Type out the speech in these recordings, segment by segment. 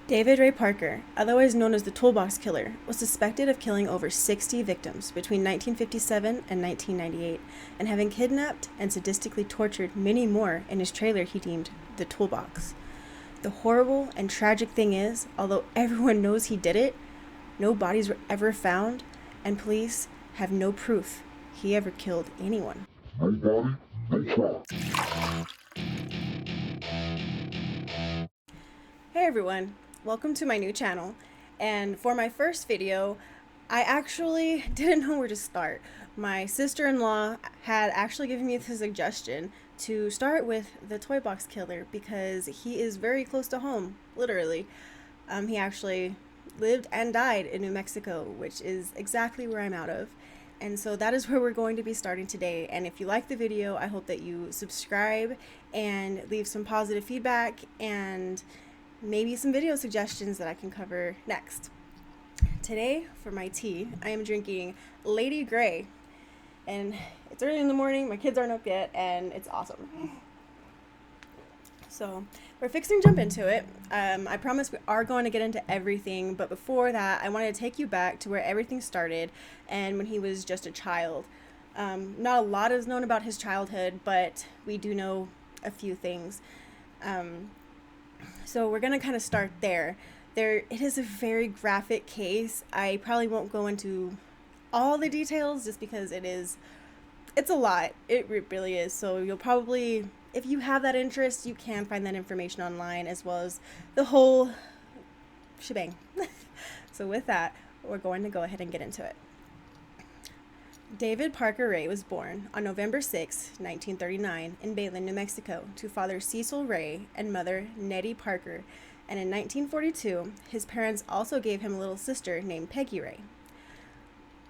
David Ray Parker, otherwise known as the Toolbox Killer, was suspected of killing over 60 victims between 1957 and 1998, and having kidnapped and sadistically tortured many more in his trailer he deemed the Toolbox. The horrible and tragic thing is, although everyone knows he did it, no bodies were ever found, and police have no proof he ever killed anyone. No body, no crime. Hey everyone, welcome to my new channel, and for my first video, I actually didn't know where to start. My sister-in-law had actually given me the suggestion to start with the Toybox Killer because he is very close to home, literally. He actually lived and died in New Mexico, which is exactly where I'm out of. And so that is where we're going to be starting today. And if you like the video, I hope that you subscribe and leave some positive feedback and maybe some video suggestions that I can cover next. Today, for my tea, I am drinking Lady Grey. And it's early in the morning, my kids aren't up yet, and it's awesome. So, we're fixing to jump into it. I promise we are going to get into everything, but before that, I wanted to take you back to where everything started and when he was just a child. Not a lot is known about his childhood, but we do know a few things. So we're going to kind of start there. It is a very graphic case. I probably won't go into all the details just because it's a lot. It really is. So you'll probably, if you have that interest, you can find that information online as well as the whole shebang. So with that, we're going to go ahead and get into it. David Parker Ray was born on November 6, 1939, in Belen, New Mexico, to father Cecil Ray and mother Nettie Parker, and in 1942, his parents also gave him a little sister named Peggy Ray.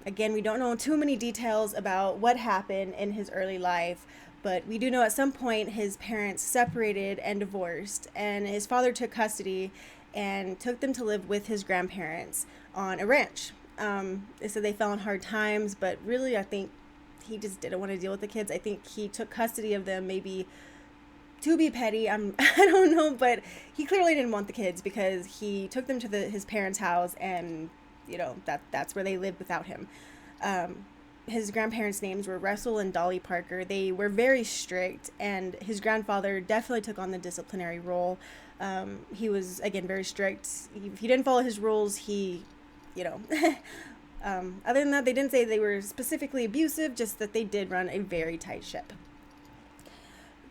Again, we don't know too many details about what happened in his early life, but we do know at some point his parents separated and divorced, and his father took custody and took them to live with his grandparents on a ranch. They said they fell on hard times, but really I think he just didn't want to deal with the kids. I think he took custody of them maybe to be petty. I don't know, but he clearly didn't want the kids because he took them to his parents' house, and that's where they lived without him. His grandparents' names were Russell and Dolly Parker. They were very strict, and his grandfather definitely took on the disciplinary role. He was, again, very strict. If he didn't follow his rules, other than that, they didn't say they were specifically abusive, just that they did run a very tight ship.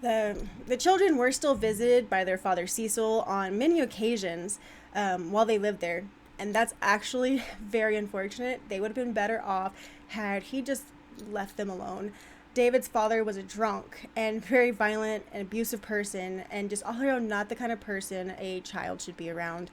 The children were still visited by their father Cecil on many occasions while they lived there, and that's actually very unfortunate. They would have been better off had he just left them alone. David's father was a drunk and very violent and abusive person, and just all around not the kind of person a child should be around.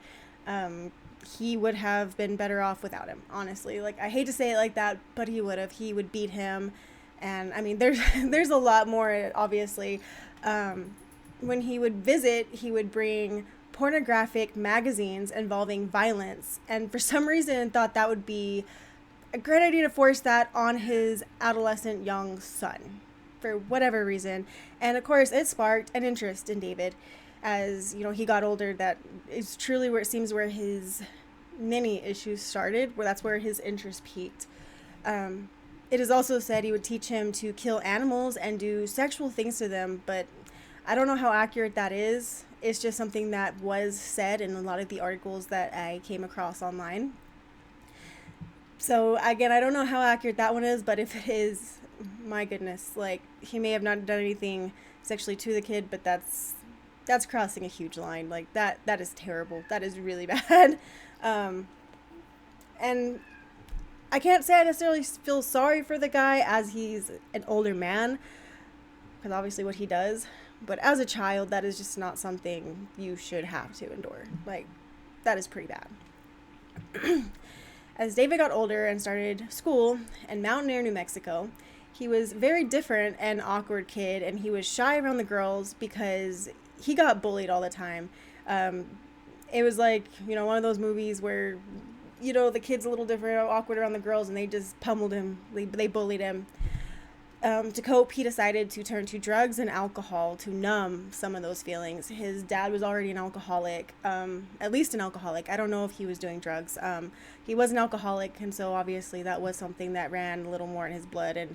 He would have been better off without him, honestly. Like, I hate to say it like that, but he would have. He would beat him. And I mean, there's a lot more, obviously. When he would visit, he would bring pornographic magazines involving violence. And for some reason, thought that would be a great idea to force that on his adolescent young son, for whatever reason. And of course, it sparked an interest in David. As he got older, that is truly where it seems where his many issues started, where that's where his interest peaked. It is also said he would teach him to kill animals and do sexual things to them, but I don't know how accurate that is. It's just something that was said in a lot of the articles that I came across online. So again, I don't know how accurate that one is, but if it is, my goodness, like, he may have not done anything sexually to the kid, but that's crossing a huge line. Like, that is terrible. That is really bad. And I can't say I necessarily feel sorry for the guy as he's an older man, because obviously what he does, but as a child, that is just not something you should have to endure. Like, that is pretty bad. As David got older and started school in Mountaineer, New Mexico, he was very different and awkward kid, and he was shy around the girls because he got bullied all the time. It was like, one of those movies where, the kid's a little different, awkward around the girls, and they just pummeled him. They bullied him. To cope, he decided to turn to drugs and alcohol to numb some of those feelings. His dad was already an alcoholic, at least an alcoholic. I don't know if he was doing drugs. He was an alcoholic, and so obviously that was something that ran a little more in his blood, and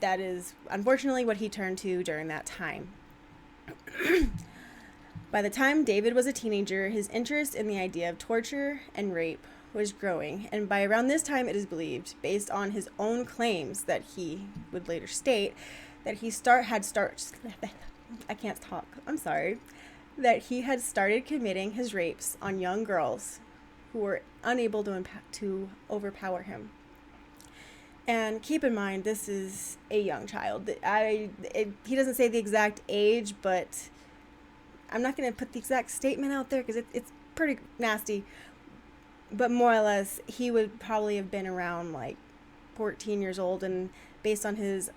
that is unfortunately what he turned to during that time. By the time David was a teenager, his interest in the idea of torture and rape was growing, and by around this time it is believed, based on his own claims that he would later state, that I can't talk. I'm sorry. That he had started committing his rapes on young girls who were unable to overpower him. And keep in mind, this is a young child. He doesn't say the exact age, but I'm not going to put the exact statement out there because it's pretty nasty. But more or less, he would probably have been around like 14 years old. And based on his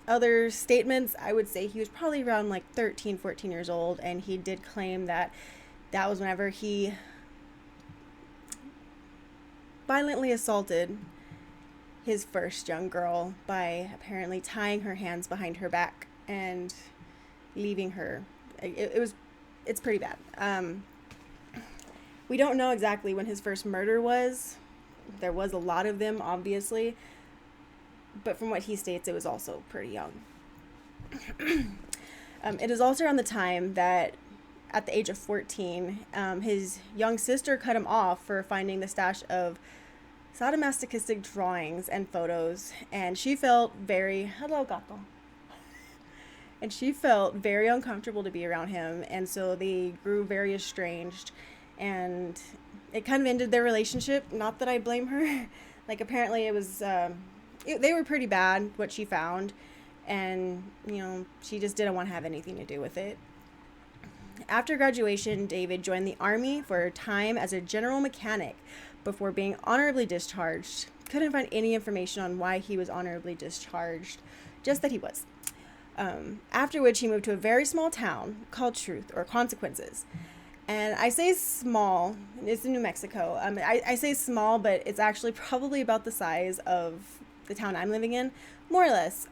other statements, I would say he was probably around like 13, 14 years old. And he did claim that that was whenever he violently assaulted his first young girl by apparently tying her hands behind her back and leaving her. It's pretty bad. We don't know exactly when his first murder was. There was a lot of them, obviously. But from what he states, it was also pretty young. It is also around the time that, at the age of 14, his young sister cut him off for finding the stash of sadomasochistic drawings and photos. And she felt hello gato. And she felt very uncomfortable to be around him. And so they grew very estranged. And it kind of ended their relationship. Not that I blame her. Like, apparently it was, they were pretty bad, what she found. And, she just didn't want to have anything to do with it. After graduation, David joined the Army for a time as a general mechanic before being honorably discharged. Couldn't find any information on why he was honorably discharged, just that he was. After which he moved to a very small town called Truth or Consequences. And I say small, it's in New Mexico. I say small, but it's actually probably about the size of the town I'm living in, more or less.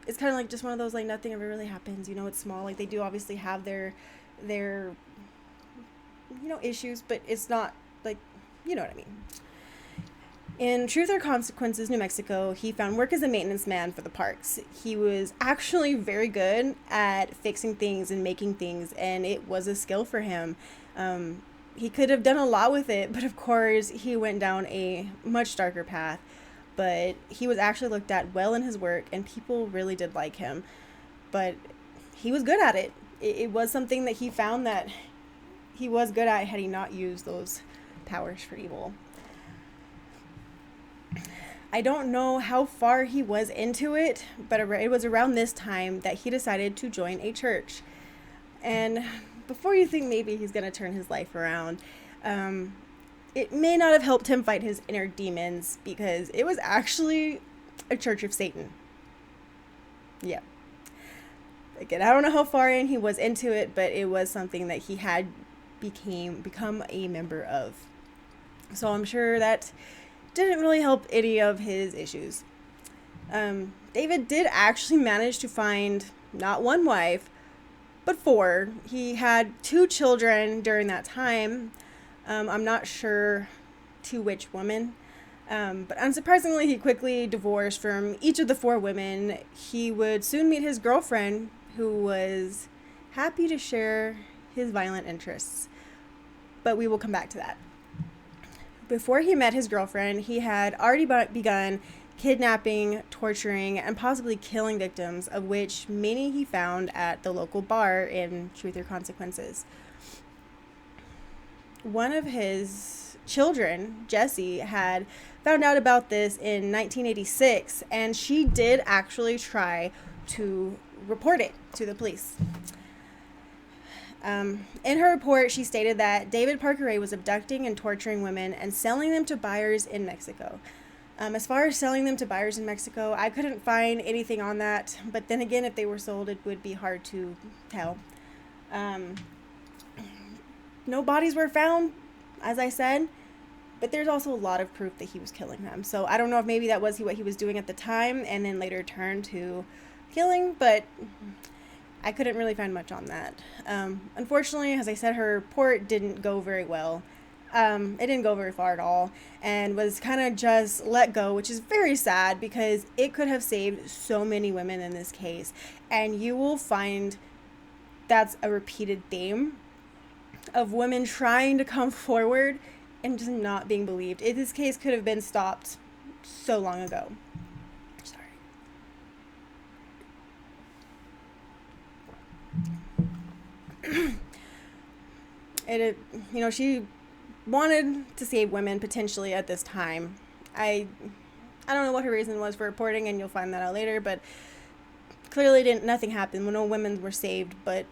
It's kind of like just one of those, like, nothing ever really happens. It's small. Like, they do obviously have their issues, but it's not, like, you know what I mean. In Truth or Consequences, New Mexico, he found work as a maintenance man for the parks. He was actually very good at fixing things and making things, and it was a skill for him. He could have done a lot with it, but of course, he went down a much darker path. But he was actually looked at well in his work, and people really did like him. But he was good at it. It was something that he found that he was good at had he not used those powers for evil. I don't know how far he was into it, but it was around this time that he decided to join a church. And before you think maybe he's going to turn his life around, it may not have helped him fight his inner demons, because it was actually a church of Satan. Yeah. Again, I don't know how far in he was into it, but it was something that he had become a member of. So I'm sure that didn't really help any of his issues. David did actually manage to find not one wife, but 4. He had 2 children during that time. I'm not sure to which woman. But unsurprisingly, he quickly divorced from each of the 4 women. He would soon meet his girlfriend, who was happy to share his violent interests. But we will come back to that. Before he met his girlfriend, he had already begun kidnapping, torturing, and possibly killing victims, of which many he found at the local bar in Truth or Consequences. One of his children, Jessie, had found out about this in 1986, and she did actually try to report it to the police. In her report, she stated that David Parker was abducting and torturing women and selling them to buyers in Mexico. As far as selling them to buyers in Mexico, I couldn't find anything on that. But then again, if they were sold, it would be hard to tell. No bodies were found, as I said. But there's also a lot of proof that he was killing them. So I don't know if maybe that was what he was doing at the time and then later turned to killing, but I couldn't really find much on that. Unfortunately, as I said, her report didn't go very well. It didn't go very far at all and was kind of just let go, which is very sad because it could have saved so many women in this case. And you will find that's a repeated theme of women trying to come forward and just not being believed. This case could have been stopped so long ago. She wanted to save women potentially at this time. I don't know what her reason was for reporting, and you'll find that out later, but clearly nothing happened when no women were saved, but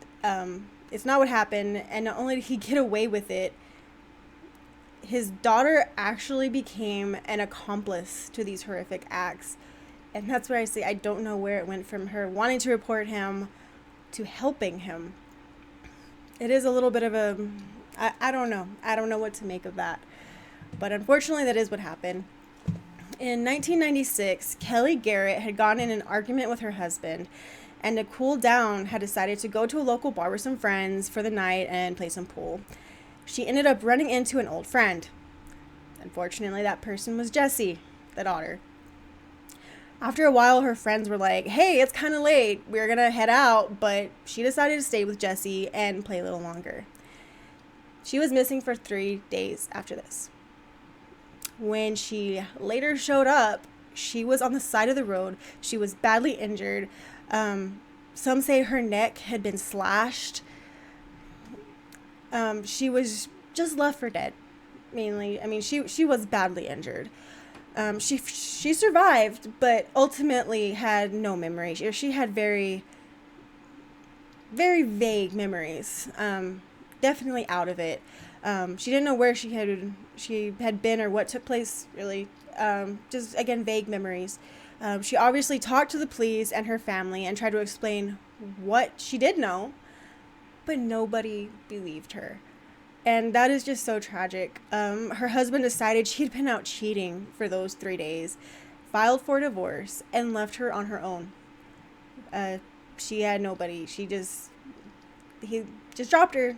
it's not what happened. And not only did he get away with it, his daughter actually became an accomplice to these horrific acts. And that's where I say I don't know where it went from her wanting to report him to helping him. It is a little bit of I don't know. I don't know what to make of that. But unfortunately, that is what happened. In 1996, Kelly Garrett had gotten in an argument with her husband, and to cool down, had decided to go to a local bar with some friends for the night and play some pool. She ended up running into an old friend. Unfortunately, that person was Jessie, the daughter. After a while, her friends were like, hey, it's kind of late. We're going to head out. But she decided to stay with Jessie and play a little longer. She was missing for 3 days after this. When she later showed up, she was on the side of the road. She was badly injured. Some say her neck had been slashed. She was just left for dead, mainly. I mean, she was badly injured. She survived, but ultimately had no memory. She had very, very vague memories. Definitely out of it. She didn't know where she had been or what took place, really. Just, again, vague memories. She obviously talked to the police and her family and tried to explain what she did know, but nobody believed her. And that is just so tragic. Her husband decided she'd been out cheating for those 3 days, filed for divorce, and left her on her own. She had nobody. He just dropped her.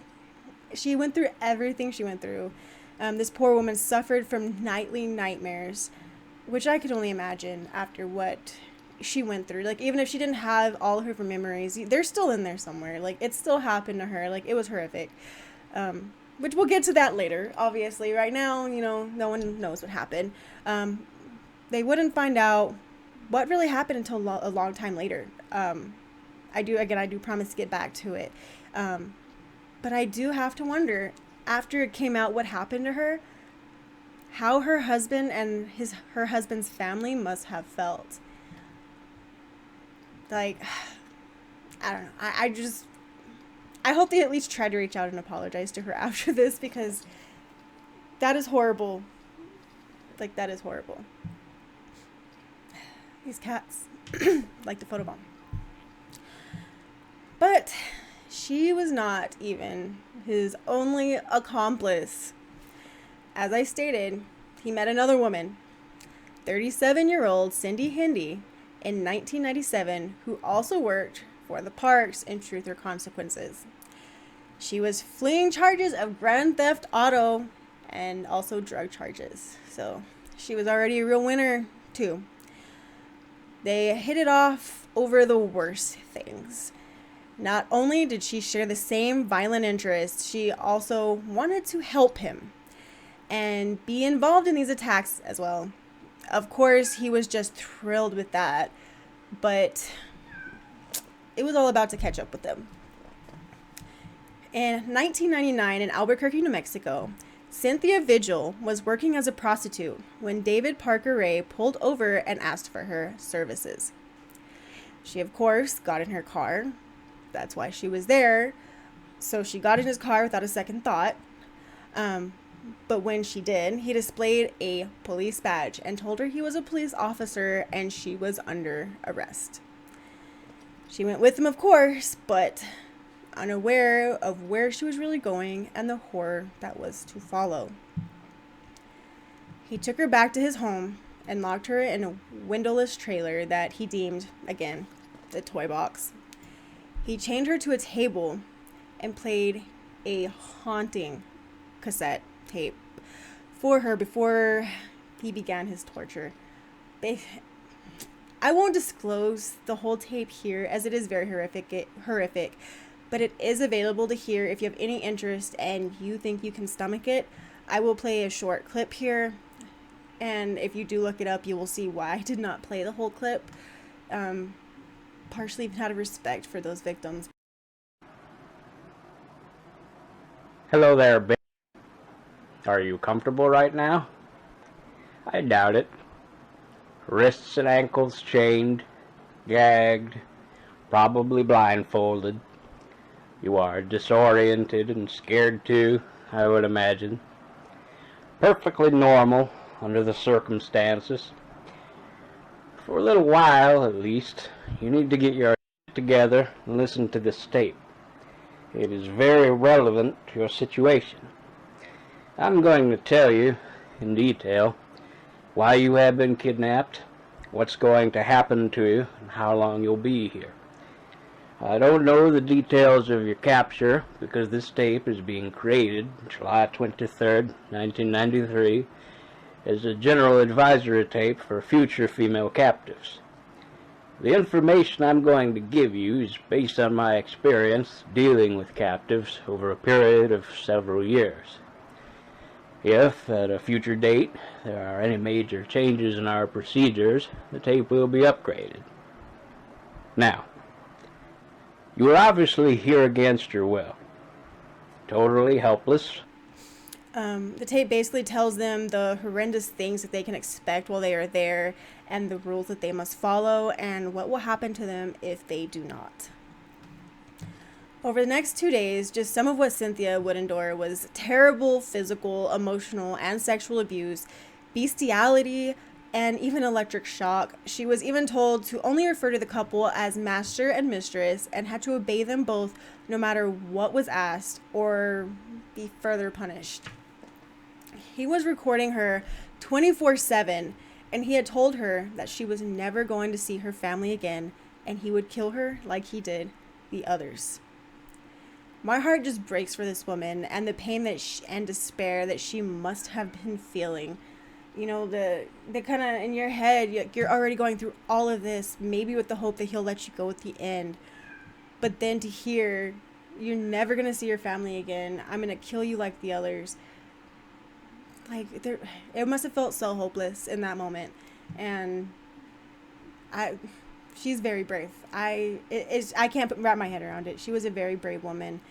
She went through everything she went through. This poor woman suffered from nightly nightmares, which I could only imagine after what she went through. Like, even if she didn't have all of her memories, they're still in there somewhere. Like, it still happened to her. Like, it was horrific. Which we'll get to that later, obviously. Right now, no one knows what happened. They wouldn't find out what really happened until a long time later. I do promise to get back to it. But I do have to wonder, after it came out what happened to her, how her husband and her husband's family must have felt. Like, I don't know. I hope they at least try to reach out and apologize to her after this, because that is horrible. Like, that is horrible. These cats like to photobomb. But she was not even his only accomplice. As I stated, he met another woman, 37-year-old Cindy Hindy, in 1997, who also worked for the parks in Truth or Consequences. She was fleeing charges of grand theft auto and also drug charges. So she was already a real winner too. They hit it off over the worst things. Not only did she share the same violent interests, she also wanted to help him and be involved in these attacks as well. Of course, he was just thrilled with that, but it was all about to catch up with them. In 1999, in Albuquerque, New Mexico, Cynthia Vigil was working as a prostitute when David Parker Ray pulled over and asked for her services. She, of course, got in her car. That's why she was there. So she got in his car without a second thought. But when she did, he displayed a police badge and told her he was a police officer and she was under arrest. She went with him, of course, but unaware of where she was really going and the horror that was to follow. He took her back to his home and locked her in a windowless trailer that he deemed, again, the toy box. He chained her to a table and played a haunting cassette tape for her before he began his torture. I won't disclose the whole tape here as it is very horrific, but it is available to hear if you have any interest and you think you can stomach it. I will play a short clip here, and if you do look it up, you will see why I did not play the whole clip, partially out of respect for those victims. Hello there, babe. Are you comfortable right now? I doubt it. Wrists and ankles chained, gagged, probably blindfolded. You are disoriented and scared too, I would imagine. Perfectly normal under the circumstances. For a little while, at least, you need to get your shit together and listen to this tape. It is very relevant to your situation. I'm going to tell you, in detail, why you have been kidnapped, what's going to happen to you, and how long you'll be here. I don't know the details of your capture because this tape is being created July 23rd, 1993 as a general advisory tape for future female captives. The information I'm going to give you is based on my experience dealing with captives over a period of several years. If, at a future date, there are any major changes in our procedures, the tape will be upgraded. Now, you are obviously here against your will. Totally helpless. The tape basically tells them the horrendous things that they can expect while they are there and the rules that they must follow and what will happen to them if they do not. Over the next 2 days, just some of what Cynthia would endure was terrible physical, emotional, and sexual abuse, bestiality, and even electric shock. She was even told to only refer to the couple as master and mistress and had to obey them both no matter what was asked or be further punished. He was recording her 24/7, and he had told her that she was never going to see her family again and he would kill her like he did the others. My heart just breaks for this woman and the pain and despair that she must have been feeling. You know, the kind of in your head, you're already going through all of this, maybe with the hope that he'll let you go at the end. But then to hear, you're never going to see your family again. I'm going to kill you like the others. Like, it must have felt so hopeless in that moment. And she's very brave. I can't wrap my head around it. She was a very brave woman.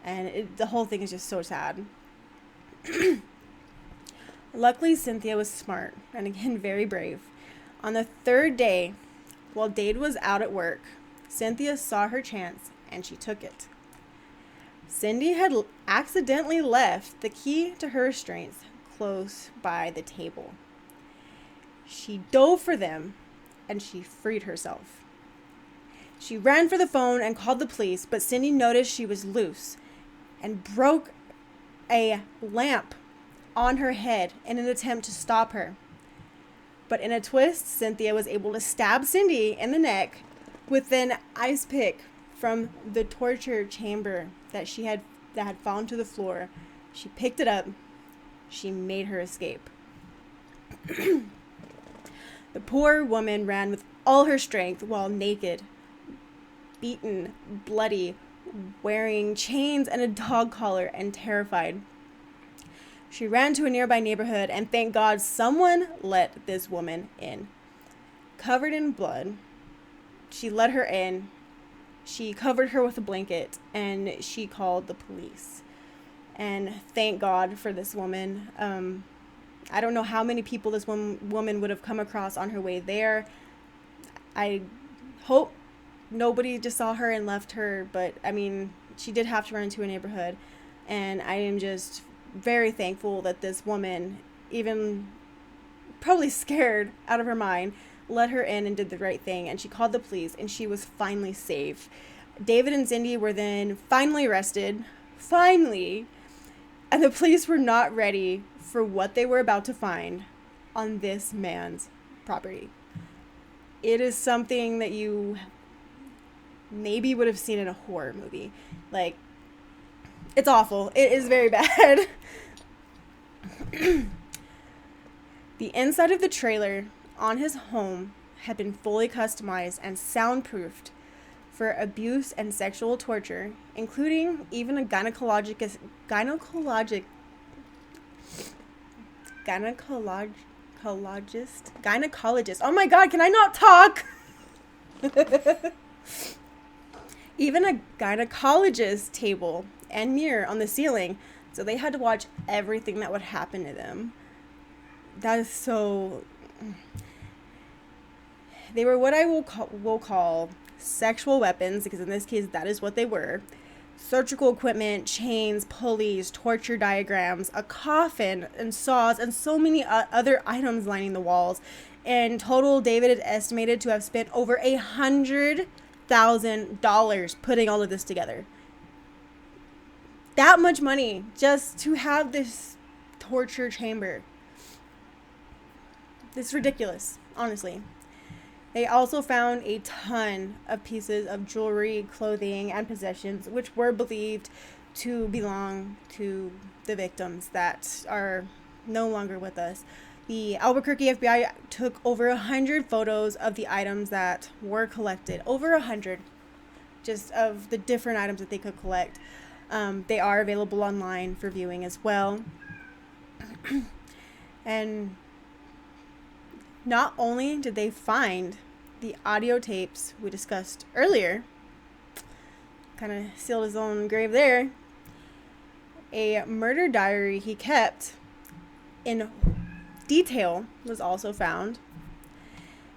And the whole thing is just so sad. Luckily, Cynthia was smart and again very brave. On the third day, while Dade was out at work, Cynthia saw her chance and she took it. Cindy had accidentally left the key to her restraints close by the table. She dove for them and she freed herself. She ran for the phone and called the police, but Cindy noticed she was loose and broke a lamp on her head in an attempt to stop her. But in a twist, Cynthia was able to stab Cindy in the neck with an ice pick from the torture chamber that had fallen to the floor. She picked it up. She made her escape. The poor woman ran with all her strength while naked, beaten, bloody, wearing chains and a dog collar and terrified. She ran to a nearby neighborhood and thank God someone let this woman in. Covered in blood, she let her in. She covered her with a blanket and she called the police. And thank God for this woman. I don't know how many people this woman would have come across on her way there. I hope nobody just saw her and left her, but I mean, she did have to run into a neighborhood. And I am just very thankful that this woman, even probably scared out of her mind, let her in and did the right thing. And she called the police and she was finally safe. David and Cindy were then finally arrested. Finally. And the police were not ready for what they were about to find on this man's property. It is something that you maybe would have seen in a horror movie. Like, it's awful. It is very bad. The inside of the trailer on his home had been fully customized and soundproofed for abuse and sexual torture, including even a gynecologist. Oh my God, can I not talk? Even a gynecologist table and mirror on the ceiling, so they had to watch everything that would happen to them. That is so... They were what I will call sexual weapons, because in this case that is what they were. Surgical equipment, chains, pulleys, torture diagrams, a coffin, and saws, and so many other items lining the walls. In total, David is estimated to have spent over $100,000 putting all of this together. That much money just to have this torture chamber. It's ridiculous, honestly. They also found a ton of pieces of jewelry, clothing, and possessions which were believed to belong to the victims that are no longer with us. The Albuquerque FBI took over 100 photos of the items that were collected. Over 100, just of the different items that they could collect. They are available online for viewing as well. And not only did they find the audio tapes we discussed earlier, kind of sealed his own grave there, a murder diary he kept in detail was also found.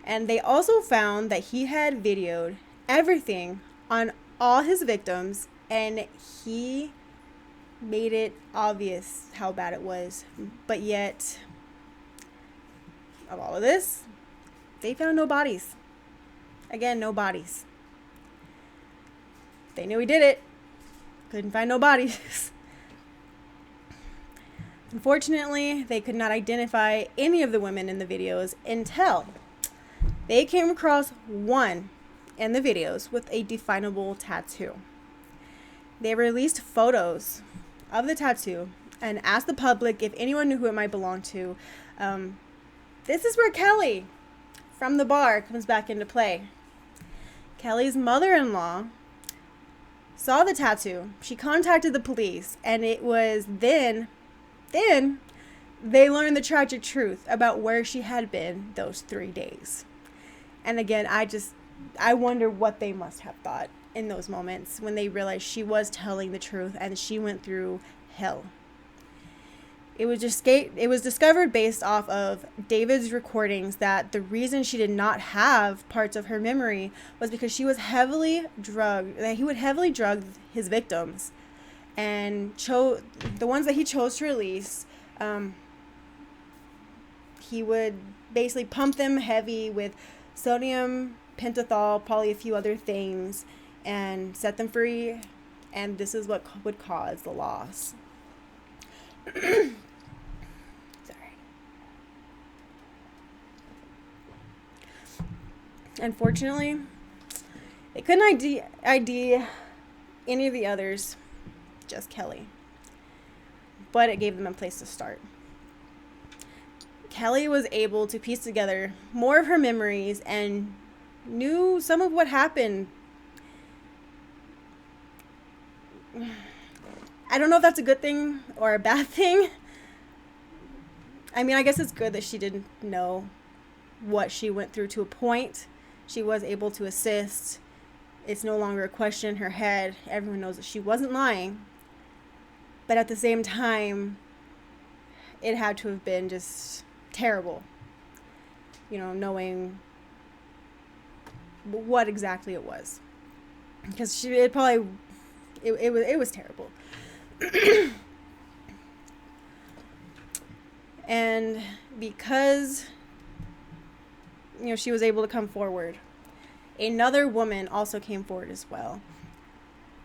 And they also found that he had videoed everything on all his victims, and he made it obvious how bad it was. But yet, of all of this, they found no bodies. Again, no bodies. They knew he did it. Couldn't find no bodies. Unfortunately, they could not identify any of the women in the videos until they came across one in the videos with a definable tattoo. They released photos of the tattoo and asked the public if anyone knew who it might belong to. This is where Kelly from the bar comes back into play. Kelly's mother-in-law saw the tattoo. She contacted the police, and it was then they learned the tragic truth about where she had been those 3 days. And again, I wonder what they must have thought in those moments when they realized she was telling the truth and she went through hell. It was discovered based off of David's recordings that the reason she did not have parts of her memory was because she was heavily drugged. That he would heavily drug his victims, and the ones that he chose to release. He would basically pump them heavy with sodium pentothal, probably a few other things, and set them free. And this is what would cause the loss. Sorry. Unfortunately, they couldn't ID any of the others, just Kelly. But it gave them a place to start. Kelly was able to piece together more of her memories and knew some of what happened. I don't know if that's a good thing or a bad thing. I mean, I guess it's good that she didn't know what she went through to a point. She was able to assist. It's no longer a question in her head. Everyone knows that she wasn't lying. But at the same time, it had to have been just terrible. You know, knowing what exactly it was. Because it was terrible. And because, you know, she was able to come forward, another woman also came forward as well.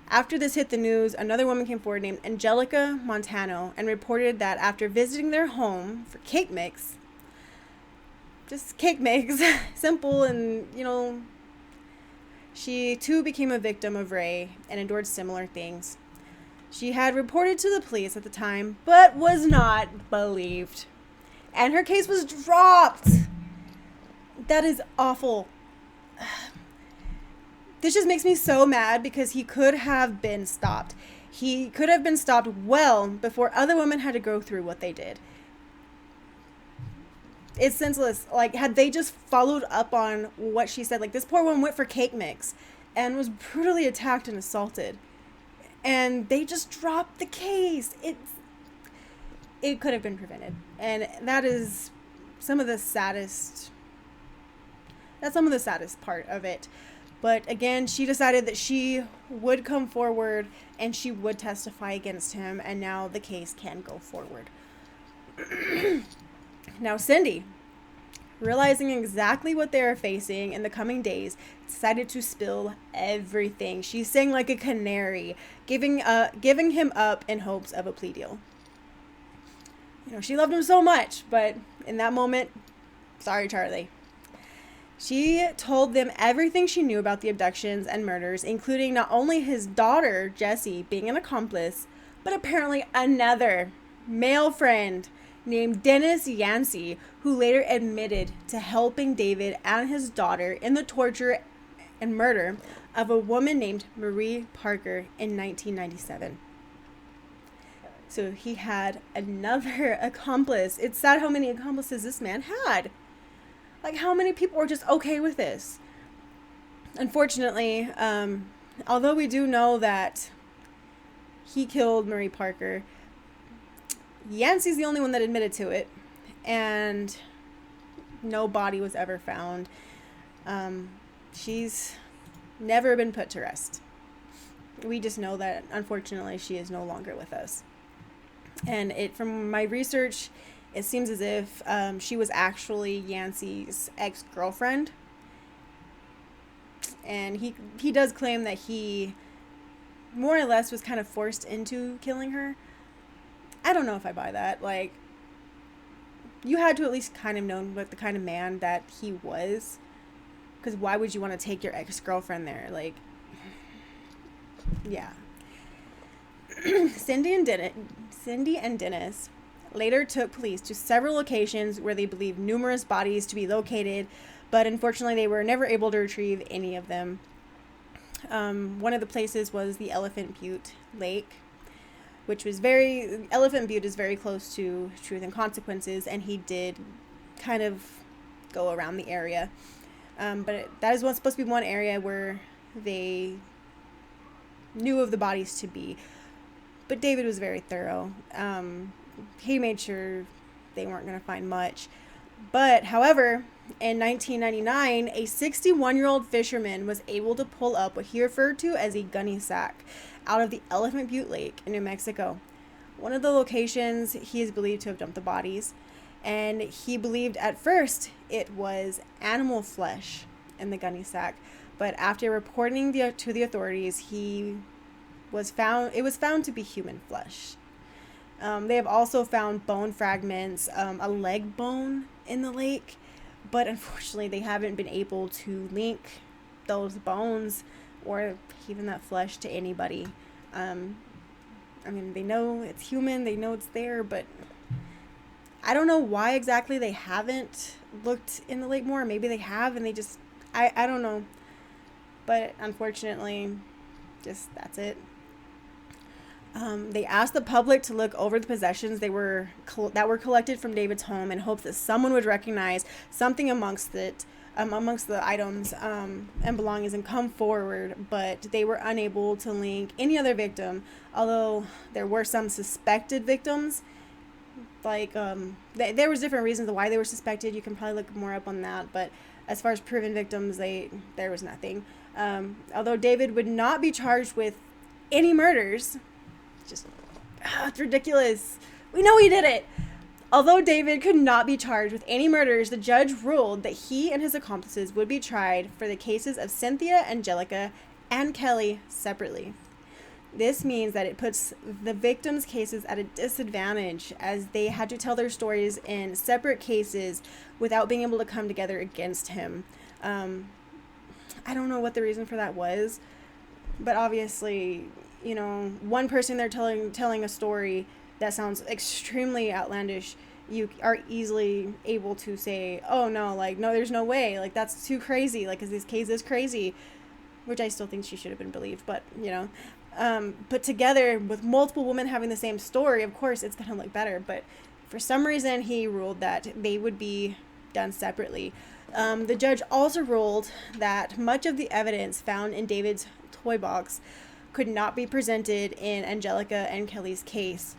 After this hit the news, another woman came forward named Angelica Montano and reported that after visiting their home for cake mix, just cake mix. Simple, and, she too became a victim of Ray and endured similar things. She had reported to the police at the time, but was not believed. And her case was dropped. That is awful. This just makes me so mad because he could have been stopped. He could have been stopped well before other women had to go through what they did. It's senseless. Like, had they just followed up on what she said, like, this poor woman went for cake mix and was brutally attacked and assaulted. And they just dropped the case. It could have been prevented. And that is some of the saddest part of it. But again, she decided that she would come forward and she would testify against him, and now the case can go forward. Now Cindy, realizing exactly what they are facing in the coming days, decided to spill everything. She sang like a canary, giving him up in hopes of a plea deal. She loved him so much, but in that moment, sorry, Charlie. She told them everything she knew about the abductions and murders, including not only his daughter, Jessie, being an accomplice, but apparently another male friend named Dennis Yancey, who later admitted to helping David and his daughter in the torture and murder of a woman named Marie Parker in 1997. So he had another accomplice. It's sad how many accomplices this man had. Like, how many people were just okay with this? Unfortunately, although we do know that he killed Marie Parker, Yancey's the only one that admitted to it, and no body was ever found. She's never been put to rest. We just know that, unfortunately, she is no longer with us. And from my research, it seems as if she was actually Yancey's ex-girlfriend. And he does claim that he more or less was kind of forced into killing her. I don't know if I buy that. Like, you had to at least kind of know what the kind of man that he was. Because why would you want to take your ex-girlfriend there? Like, yeah. Cindy and Dennis later took police to several locations where they believed numerous bodies to be located, but unfortunately they were never able to retrieve any of them. One of the places was the Elephant Butte Lake, which was Elephant Butte is very close to Truth and Consequences, and he did kind of go around the area. But that is supposed to be one area where they knew of the bodies to be. But David was very thorough. He made sure they weren't going to find much. But, however, in 1999, a 61-year-old fisherman was able to pull up what he referred to as a gunny sack out of the Elephant Butte Lake in New Mexico. One of the locations he is believed to have dumped the bodies, and he believed at first it was animal flesh in the gunny sack. But after reporting to the authorities, it was found to be human flesh. They have also found bone fragments, a leg bone in the lake, but unfortunately they haven't been able to link those bones or even that flesh to anybody. They know it's human, they know it's there, but I don't know why exactly they haven't looked in the lake more. Maybe they have and they just, I don't know. But unfortunately, just that's it. They asked the public to look over the possessions that were collected from David's home in hopes that someone would recognize something amongst the items and belongings and come forward, but they were unable to link any other victim, although there were some suspected victims. Like, there was different reasons why they were suspected. You can probably look more up on that, but as far as proven victims, there was nothing. Although David would not be charged with any murders. It's ridiculous. We know he did it. Although David could not be charged with any murders, the judge ruled that he and his accomplices would be tried for the cases of Cynthia, Angelica, and Kelly separately. This means that it puts the victims' cases at a disadvantage, as they had to tell their stories in separate cases without being able to come together against him. I don't know what the reason for that was, but obviously, one person they're telling a story that sounds extremely outlandish, you are easily able to say, oh no, like, no, there's no way, like, that's too crazy, like, 'cause this case is crazy, which I still think she should have been believed, but but together with multiple women having the same story, of course it's gonna look better. But for some reason, he ruled that they would be done separately. The judge also ruled that much of the evidence found in David's toy box could not be presented in Angelica and Kelly's case.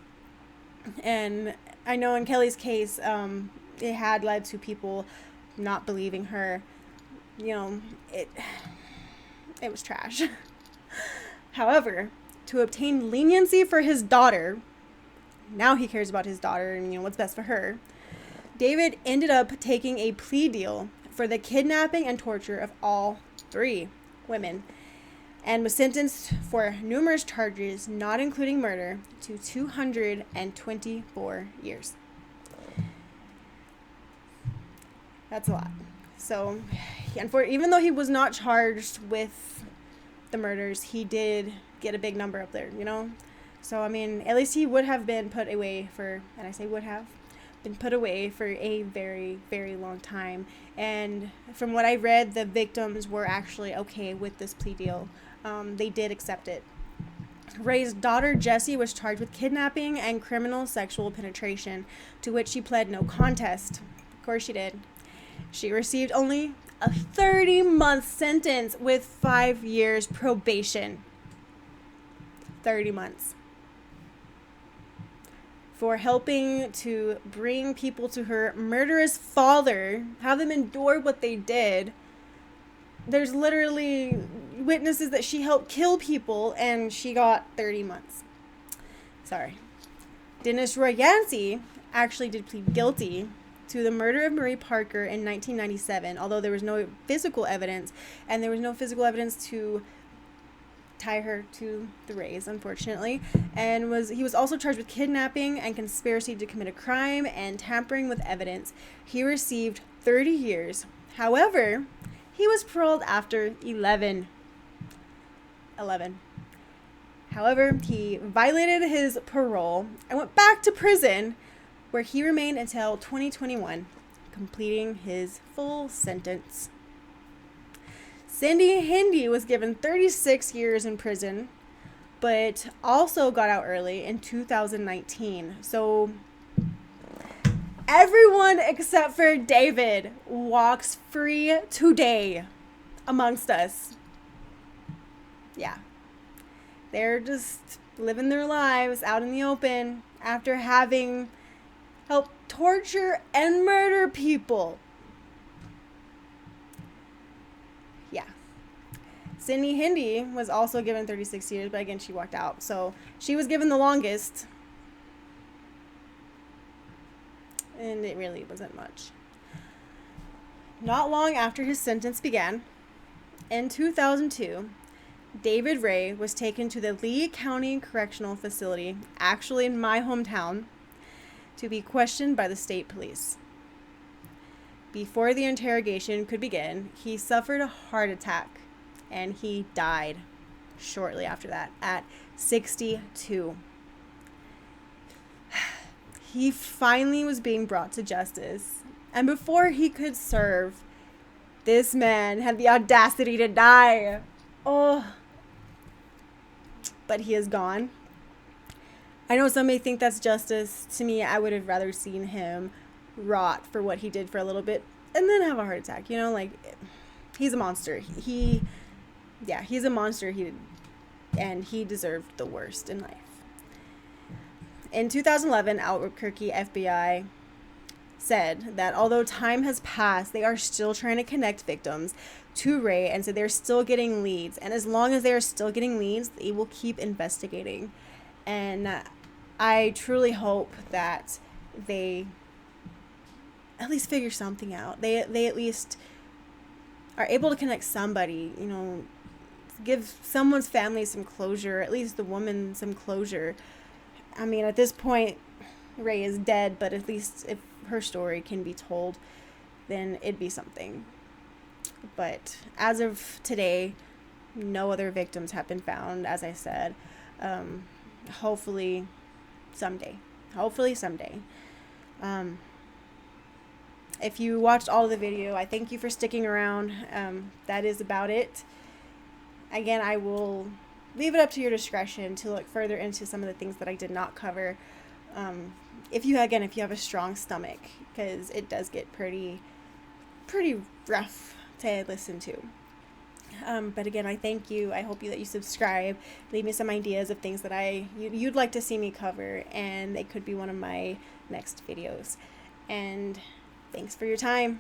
And I know in Kelly's case, it had led to people not believing her. It was trash. However, to obtain leniency for his daughter, now he cares about his daughter and what's best for her, David ended up taking a plea deal for the kidnapping and torture of all 3 women, and was sentenced for numerous charges, not including murder, to 224 years. That's a lot. So, even though he was not charged with the murders, he did get a big number up there, So, I mean, at least he would have been put away for, and I say would have, been put away for a very, very long time. And from what I read, the victims were actually okay with this plea deal. They did accept it. Ray's daughter, Jessie, was charged with kidnapping and criminal sexual penetration, to which she pled no contest. Of course she did. She received only a 30-month sentence with 5 years probation. 30 months. For helping to bring people to her murderous father, have them endure what they did. There's literally witnesses that she helped kill people, and she got 30 months. Sorry. Dennis Roy Yancey actually did plead guilty to the murder of Marie Parker in 1997, although there was no physical evidence, and there was no physical evidence to tie her to the Rays, unfortunately. And he was also charged with kidnapping and conspiracy to commit a crime and tampering with evidence. He received 30 years. However, he was paroled after 11. However, he violated his parole and went back to prison, where he remained until 2021, completing his full sentence. Cindy Hindi was given 36 years in prison, but also got out early in 2019. So everyone except for David walks free today amongst us. Yeah. They're just living their lives out in the open after having helped torture and murder people. Yeah. Cindy Hindi was also given 36 years, but again, she walked out. So she was given the longest. And it really wasn't much. Not long after his sentence began, in 2002, David Ray was taken to the Lee County Correctional Facility, actually in my hometown, to be questioned by the state police. Before the interrogation could begin, he suffered a heart attack, and he died shortly after that at 62. He finally was being brought to justice, and before he could serve, this man had the audacity to die. Oh. But he is gone. I know some may think that's justice. To me, I would have rather seen him rot for what he did for a little bit and then have a heart attack. He's a monster. He's a monster. And he deserved the worst in life. In 2011, Albuquerque FBI said that although time has passed, they are still trying to connect victims to Ray, and so they're still getting leads. And as long as they are still getting leads, they will keep investigating. And I truly hope that they at least figure something out. They at least are able to connect somebody, give someone's family some closure, at least the woman some closure. I mean, at this point, Ray is dead, but at least if her story can be told, then it'd be something. But as of today, no other victims have been found, as I said. Hopefully someday. If you watched all of the video, I thank you for sticking around. That is about it. Again, I will leave it up to your discretion to look further into some of the things that I did not cover. If you have a strong stomach, because it does get pretty rough to listen to. But again, I thank you. I hope that you subscribe. Leave me some ideas of things that you'd like to see me cover, and they could be one of my next videos. And thanks for your time.